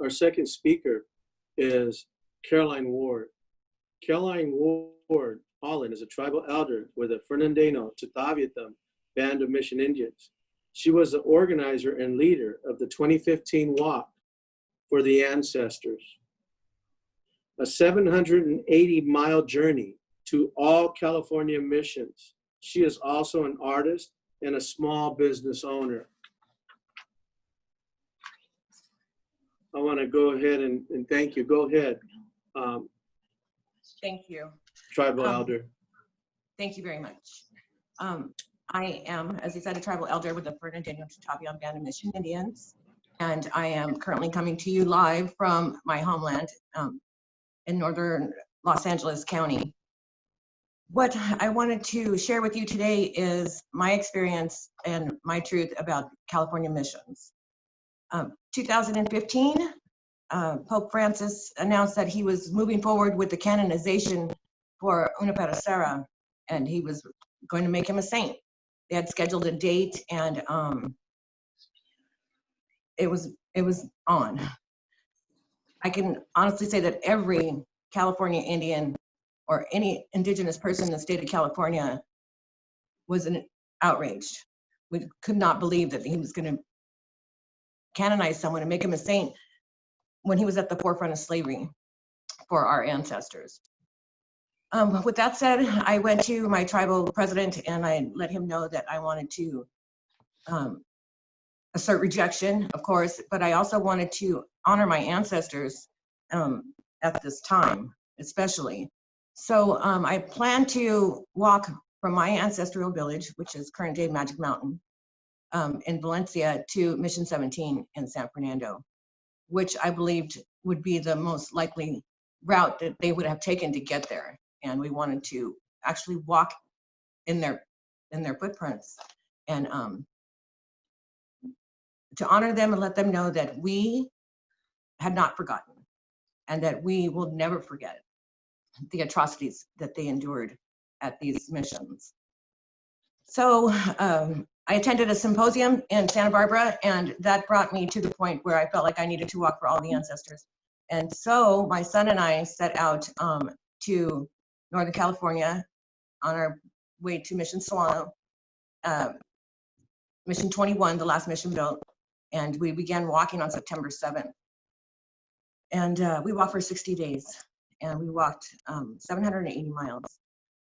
Our second speaker is Caroline Ward. Caroline Ward, Holland, is a tribal elder with the Fernandino Chutaviatam Band of Mission Indians. She was the organizer and leader of the 2015 Walk for the Ancestors, a 780-mile journey to all California missions. She is also an artist and a small business owner. I want to go ahead and thank you. Go ahead. Thank you. Tribal elder. Thank you very much. I am, as you said, a tribal elder with the Fernandino Chutaviatam Band of Mission Indians, and I am currently coming to you live from my homeland in northern Los Angeles County. What I wanted to share with you today is my experience and my truth about California missions. 2015, Pope Francis announced that he was moving forward with the canonization for Unapera, and he was going to make him a saint. They had scheduled a date, and it was on. I can honestly say that every California Indian or any indigenous person in the state of California was outraged. We could not believe that he was going to canonize someone and make him a saint when he was at the forefront of slavery for our ancestors. With that said, I went to my tribal president and I let him know that I wanted to assert rejection, of course, but I also wanted to honor my ancestors at this time, especially. So I plan to walk from my ancestral village, which is current day Magic Mountain, in Valencia, to Mission 17 in San Fernando, which I believed would be the most likely route that they would have taken to get there. And we wanted to actually walk in their footprints and to honor them and let them know that we had not forgotten and that we will never forget the atrocities that they endured at these missions. So I attended a symposium in Santa Barbara, and that brought me to the point where I felt like I needed to walk for all the ancestors. And so my son and I set out to Northern California on our way to Mission Solano, Mission 21, the last mission built, and we began walking on September 7th. And we walked for 60 days, and we walked 780 miles.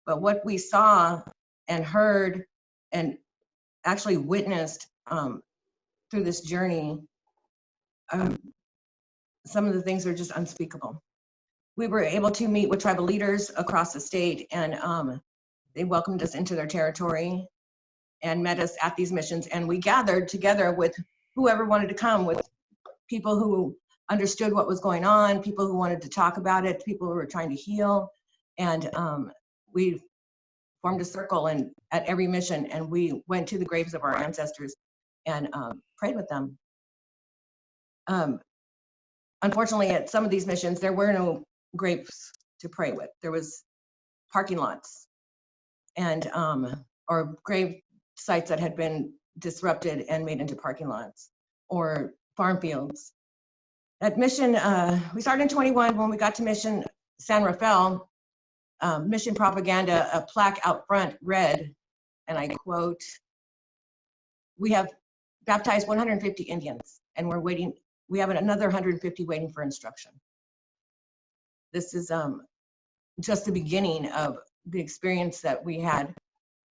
But what we saw and heard and actually witnessed through this journey, some of the things are just unspeakable. We were able to meet with tribal leaders across the state, and they welcomed us into their territory and met us at these missions. And we gathered together with whoever wanted to come, with people who understood what was going on, people who wanted to talk about it, people who were trying to heal. And we formed a circle and at every mission, and we went to the graves of our ancestors and prayed with them. Unfortunately, at some of these missions, there were no graves to pray with. There was parking lots and or grave sites that had been disrupted and made into parking lots or farm fields. At mission, we started in 21. When we got to Mission San Rafael, mission propaganda, a plaque out front read, and I quote, "We have baptized 150 Indians, and we have another 150 waiting for instruction." This is just the beginning of the experience that we had.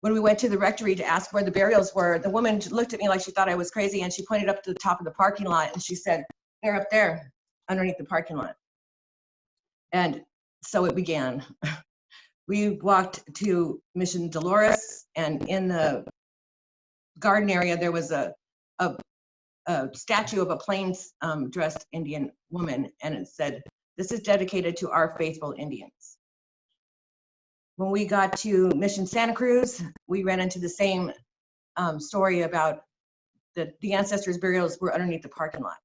When we went to the rectory to ask where the burials were, the woman looked at me like she thought I was crazy, and she pointed up to the top of the parking lot, and she said, "They're up there underneath the parking lot." And so it began. We walked to Mission Dolores, and in the garden area, there was a statue of a plains dressed Indian woman, and it said, "This is dedicated to our faithful Indians." When we got to Mission Santa Cruz, we ran into the same story about the ancestors' burials were underneath the parking lot.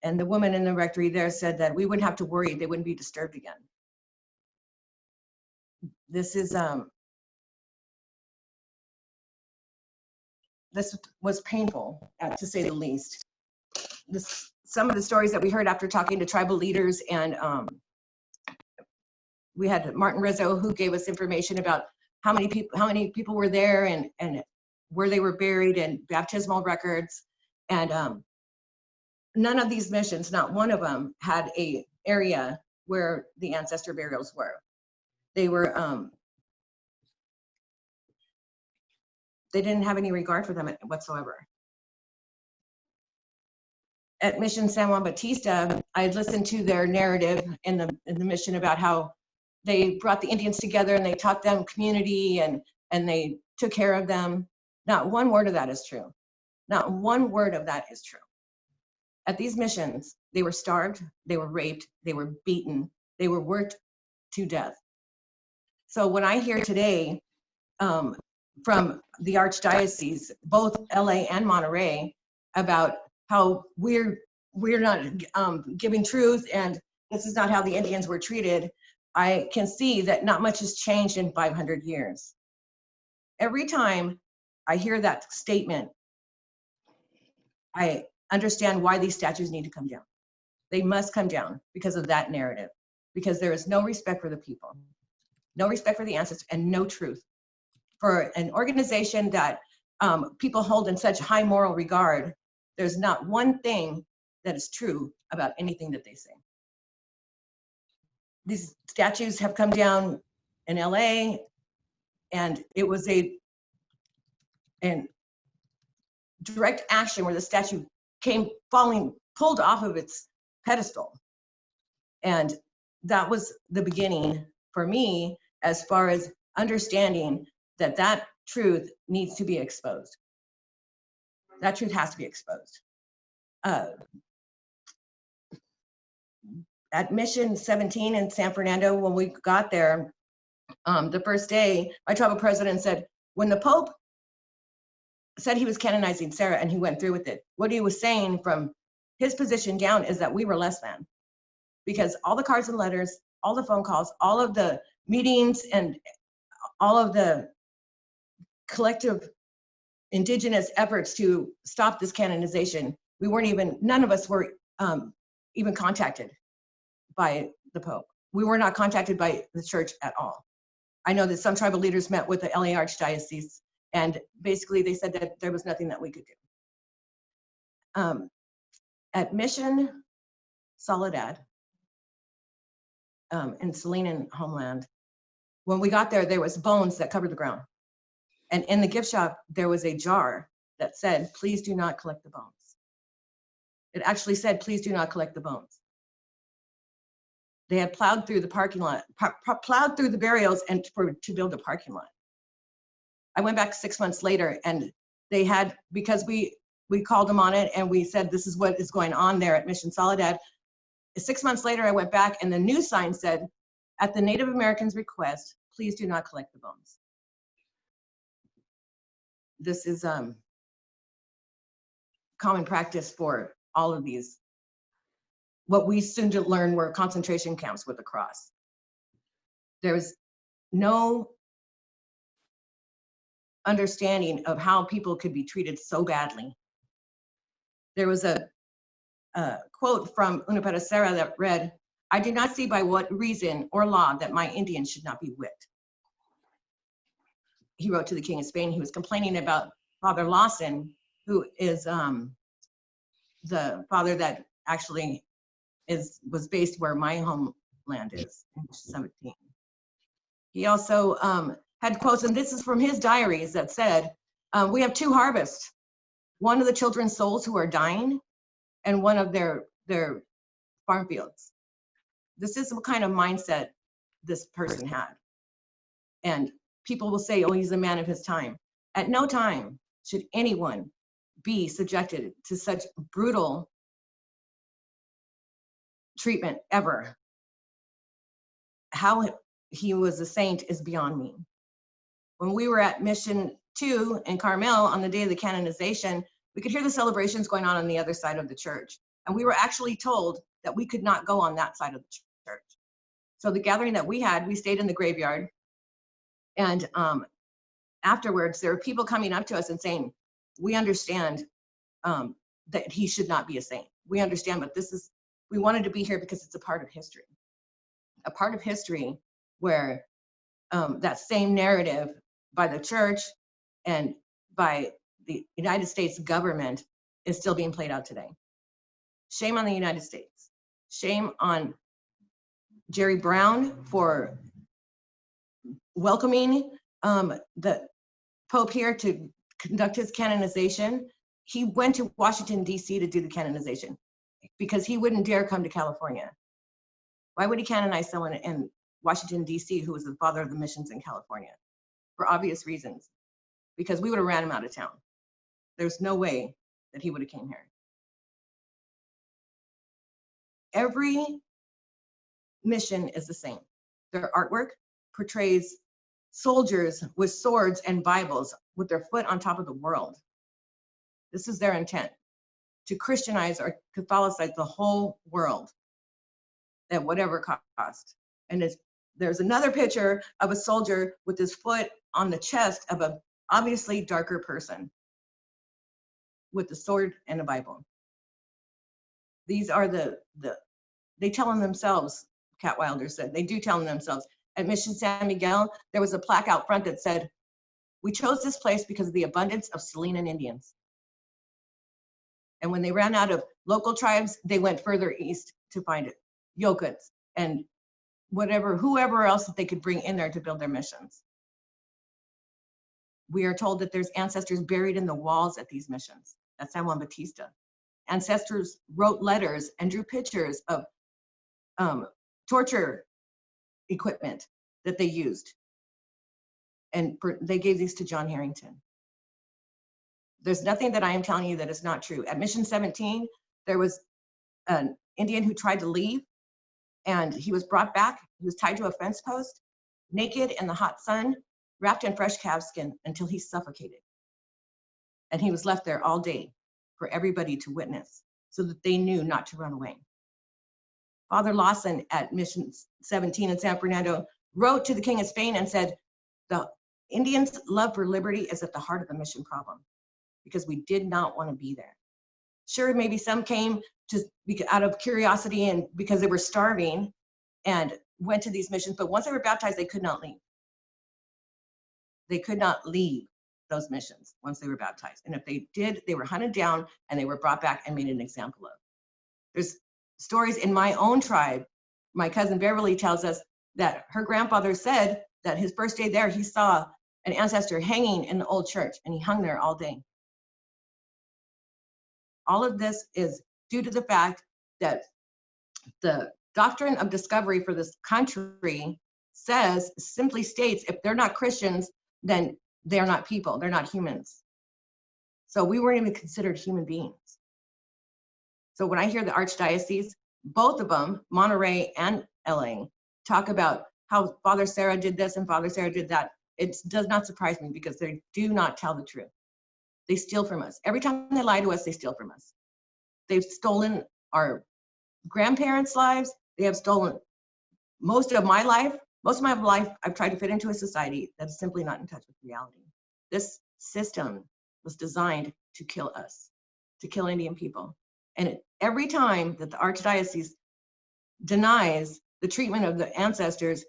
And the woman in the rectory there said that we wouldn't have to worry, they wouldn't be disturbed again. This was painful, to say the least. This some of the stories that we heard after talking to tribal leaders, and we had Martin Rizzo, who gave us information about how many people were there, and where they were buried, and baptismal records. And none of these missions, not one of them, had a area where the ancestor burials were. They were they didn't have any regard for them whatsoever. At Mission San Juan Bautista, I had listened to their narrative in the mission about how they brought the Indians together and they taught them community, and they took care of them. Not one word of that is true. Not one word of that is true. At these missions, they were starved, they were raped, they were beaten, they were worked to death. So when I hear today from the archdiocese, both LA and Monterey, about how we're not giving truth and this is not how the Indians were treated, I can see that not much has changed in 500 years. Every time I hear that statement, I understand why these statues need to come down. They must come down because of that narrative, because there is no respect for the people, no respect for the ancestors, and no truth. For an organization that people hold in such high moral regard, there's not one thing that is true about anything that they say. These statues have come down in LA, and it was an direct action where the statue came pulled off of its pedestal. And that was the beginning for me as far as understanding that that truth needs to be exposed. That truth has to be exposed. At Mission 17 in San Fernando, when we got there, the first day, my tribal president said, when the Pope said he was canonizing Sarah and he went through with it, what he was saying from his position down is that we were less than. Because all the cards and letters, all the phone calls, all of the meetings, and all of the collective indigenous efforts to stop this canonization, none of us were even contacted by the Pope. We were not contacted by the church at all. I know that some tribal leaders met with the LA Archdiocese, and basically they said that there was nothing that we could do. At Mission Soledad in Salinan homeland, when we got there, there was bones that covered the ground. And in the gift shop, there was a jar that said, please do not collect the bones. It actually said, please do not collect the bones. They had plowed through the parking lot, plowed through the burials and to build a parking lot. I went back 6 months later, and they had, because we called them on it and we said, this is what is going on there at Mission Soledad. 6 months later, I went back and the new sign said, at the Native Americans' request, please do not collect the bones. This is common practice for all of these. What we soon to learn were concentration camps with a cross. There's no understanding of how people could be treated so badly. There was a quote from Unapeta Serra that read, I do not see by what reason or law that my Indians should not be whipped. He wrote to the King of Spain. He was complaining about Father Lawson, who is the father that actually was based where my homeland is, in 17. He also had quotes, and this is from his diaries, that said, we have two harvests, one of the children's souls who are dying, and one of their farm fields. This is what kind of mindset this person had. And people will say, oh, he's a man of his time. At no time should anyone be subjected to such brutal treatment ever. How he was a saint is beyond me. When we were at Mission 2 in Carmel on the day of the canonization, we could hear the celebrations going on the other side of the church. And we were actually told that we could not go on that side of the church. So the gathering that we had, we stayed in the graveyard. And afterwards, there were people coming up to us and saying, we understand that he should not be a saint. we understand, but we wanted to be here because it's a part of history where that same narrative by the church and by the United States government is still being played out today. Shame on the United States. Shame on Jerry Brown for welcoming the Pope here to conduct his canonization. He went to Washington, D.C. to do the canonization because he wouldn't dare come to California. Why would he canonize someone in Washington, D.C., who was the father of the missions in California? For obvious reasons, because we would have ran him out of town. There's no way that he would have came here. Every mission is the same. Their artwork portrays soldiers with swords and Bibles with their foot on top of the world. This is their intent, to Christianize or Catholicize the whole world at whatever cost. And there's another picture of a soldier with his foot on the chest of a obviously darker person with a sword and a Bible. These are they tell them themselves, Cat Wilder said, they do tell them themselves. At Mission San Miguel, there was a plaque out front that said, "We chose this place because of the abundance of Salinan Indians." And when they ran out of local tribes, they went further east to find it, Yokuts and whoever else that they could bring in there to build their missions. We are told that there's ancestors buried in the walls at these missions. That's San Juan Bautista. Ancestors wrote letters and drew pictures of torture equipment that they used. And they gave these to John Harrington. There's nothing that I am telling you that is not true. At Mission 17, there was an Indian who tried to leave, and he was brought back. He was tied to a fence post, naked in the hot sun, wrapped in fresh calf skin until he suffocated. And he was left there all day for everybody to witness so that they knew not to run away. Father Lawson at Mission 17 in San Fernando wrote to the King of Spain and said, the Indians' love for liberty is at the heart of the mission problem because we did not want to be there. Sure, maybe some came out of curiosity and because they were starving and went to these missions, but once they were baptized, they could not leave. They could not leave those missions once they were baptized. And if they did, they were hunted down and they were brought back and made an example of. There's stories in my own tribe. My cousin Beverly tells us that her grandfather said that his first day there, he saw an ancestor hanging in the old church and he hung there all day. All of this is due to the fact that the doctrine of discovery for this country simply states, if they're not Christians, then they're not people, they're not humans. So we weren't even considered human beings. So when I hear the archdiocese, both of them, Monterey and LA, talk about how Father Sarah did this and Father Sarah did that, it does not surprise me because they do not tell the truth. They steal from us. Every time they lie to us, they steal from us. They've stolen our grandparents' lives. They have stolen most of my life. Most of my life, I've tried to fit into a society that is simply not in touch with reality. This system was designed to kill us, to kill Indian people. And every time that the archdiocese denies the treatment of the ancestors,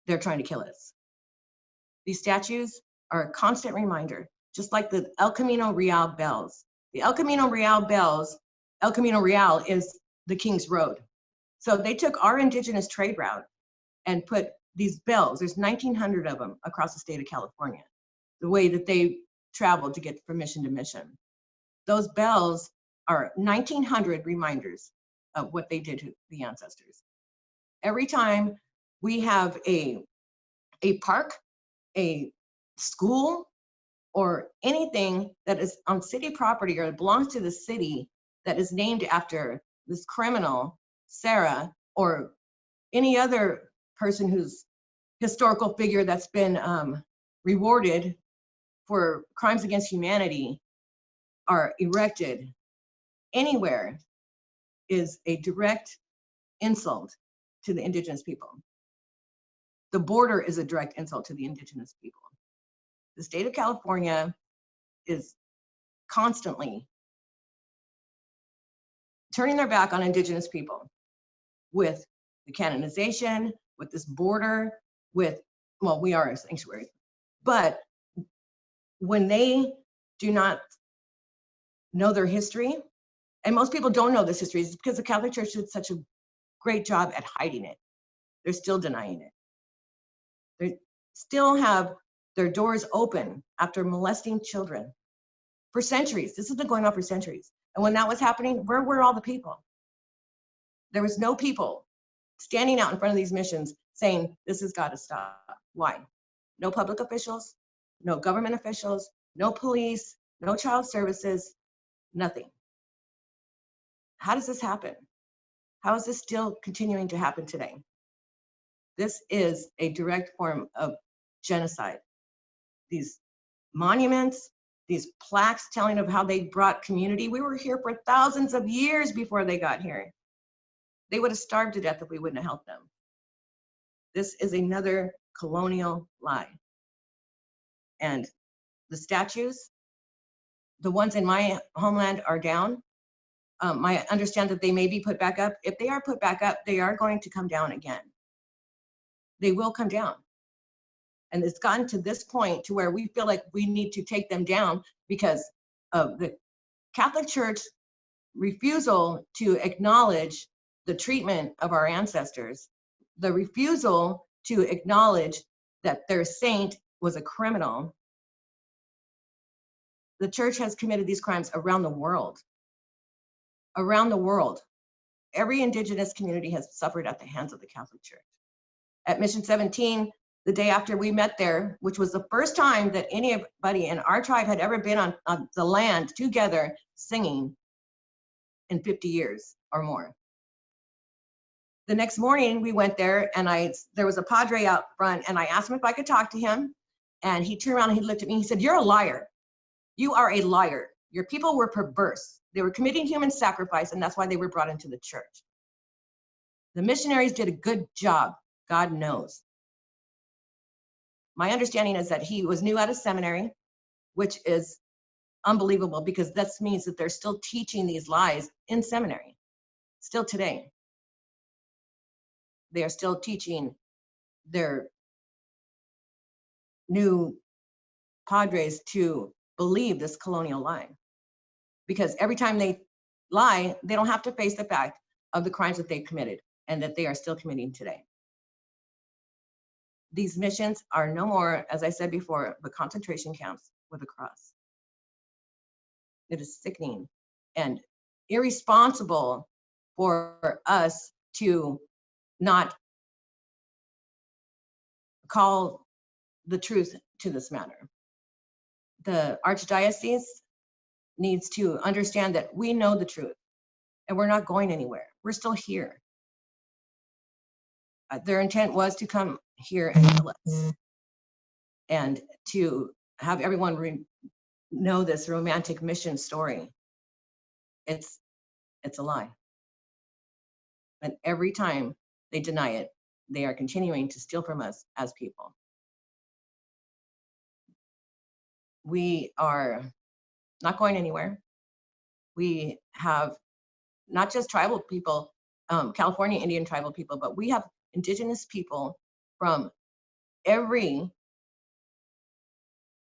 they're trying to kill us. These statues are a constant reminder, just like the El Camino Real bells. The El Camino Real bells, El Camino Real is the King's Road. So they took our indigenous trade route and put these bells, there's 1,900 of them across the state of California, the way that they traveled to get from mission to mission. Those bells are 1,900 reminders of what they did to the ancestors. Every time we have a park, a school, or anything that is on city property or belongs to the city that is named after this criminal, Sarah, or any other person who's historical figure that's been rewarded for crimes against humanity are erected anywhere is a direct insult to the indigenous people. The border is a direct insult to the indigenous people. The state of California is constantly turning their back on indigenous people with the canonization, with this border, with, well, we are a sanctuary, but when they do not know their history, and most people don't know this history, is because the Catholic Church did such a great job at hiding it. They're still denying it. They still have their doors open after molesting children for centuries. This has been going on for centuries. And when that was happening, where were all the people? There was no people standing out in front of these missions saying, this has got to stop. Why? No public officials, no government officials, no police, no child services, nothing. How does this happen? How is this still continuing to happen today? This is a direct form of genocide. These monuments, these plaques telling of how they brought community. We were here for thousands of years before they got here. They would have starved to death if we wouldn't have helped them. This is another colonial lie. And the statues, the ones in my homeland are down. I understand that they may be put back up. If they are put back up, they are going to come down again. They will come down. And it's gotten to this point to where we feel like we need to take them down because of the Catholic Church refusal to acknowledge the treatment of our ancestors, the refusal to acknowledge that their saint was a criminal. The church has committed these crimes around the world. Around the world. Every indigenous community has suffered at the hands of the Catholic Church. At Mission 17, the day after we met there, which was the first time that anybody in our tribe had ever been on the land together singing in 50 years or more. The next morning we went there and there was a padre out front and I asked him if I could talk to him. And he turned around and he looked at me and he said, "You're a liar. You are a liar. Your people were perverse. They were committing human sacrifice and that's why they were brought into the church. The missionaries did a good job, God knows." My understanding is that he was new out of seminary, which is unbelievable because that means that they're still teaching these lies in seminary, still today. They are still teaching their new padres to believe this colonial lie. Because every time they lie, they don't have to face the fact of the crimes that they've committed and that they are still committing today. These missions are no more, as I said before, but concentration camps with a cross. It is sickening and irresponsible for us to not call the truth to this matter. The Archdiocese needs to understand that we know the truth and we're not going anywhere. We're still here. Their intent was to come here and kill us and to have everyone know this romantic mission story. It's a lie. And every time they deny it, they are continuing to steal from us as people. We are not going anywhere. We have not just tribal people, California Indian tribal people, but we have indigenous people from every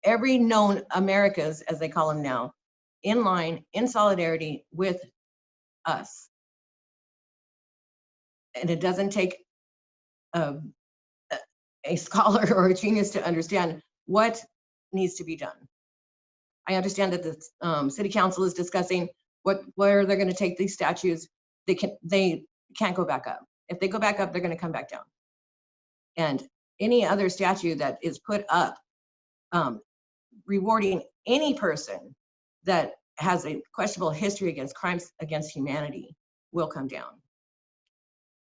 known Americas, as they call them now, in line, in solidarity with us. And it doesn't take a scholar or a genius to understand what needs to be done. I understand that the city council is discussing where they're going to take these statues. They can't go back up. If they go back up, they're going to come back down. And any other statue that is put up rewarding any person that has a questionable history against crimes against humanity will come down.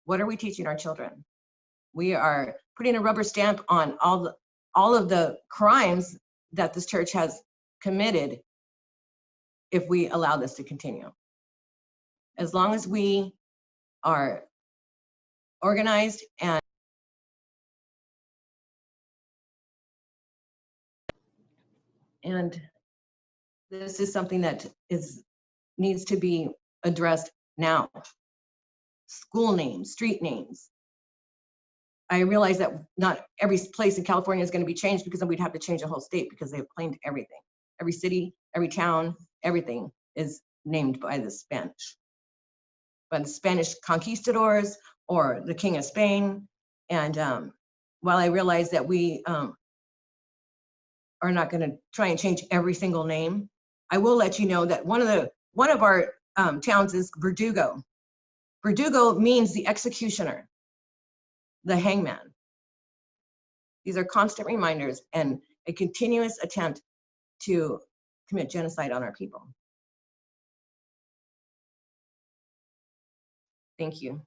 What are we teaching our children? We are putting a rubber stamp on all of the crimes that this church has committed if we allow this to continue. As long as we are organized and this is something that needs to be addressed now. School names, street names. I realize that not every place in California is going to be changed, because then we'd have to change the whole state, because they've claimed everything. Every city, every town, everything is named by the Spanish conquistadors or the King of Spain. And while I realize that we are not going to try and change every single name, I will let you know that one of our towns is Verdugo. Verdugo means the executioner, the hangman. These are constant reminders and a continuous attempt to commit genocide on our people. Thank you.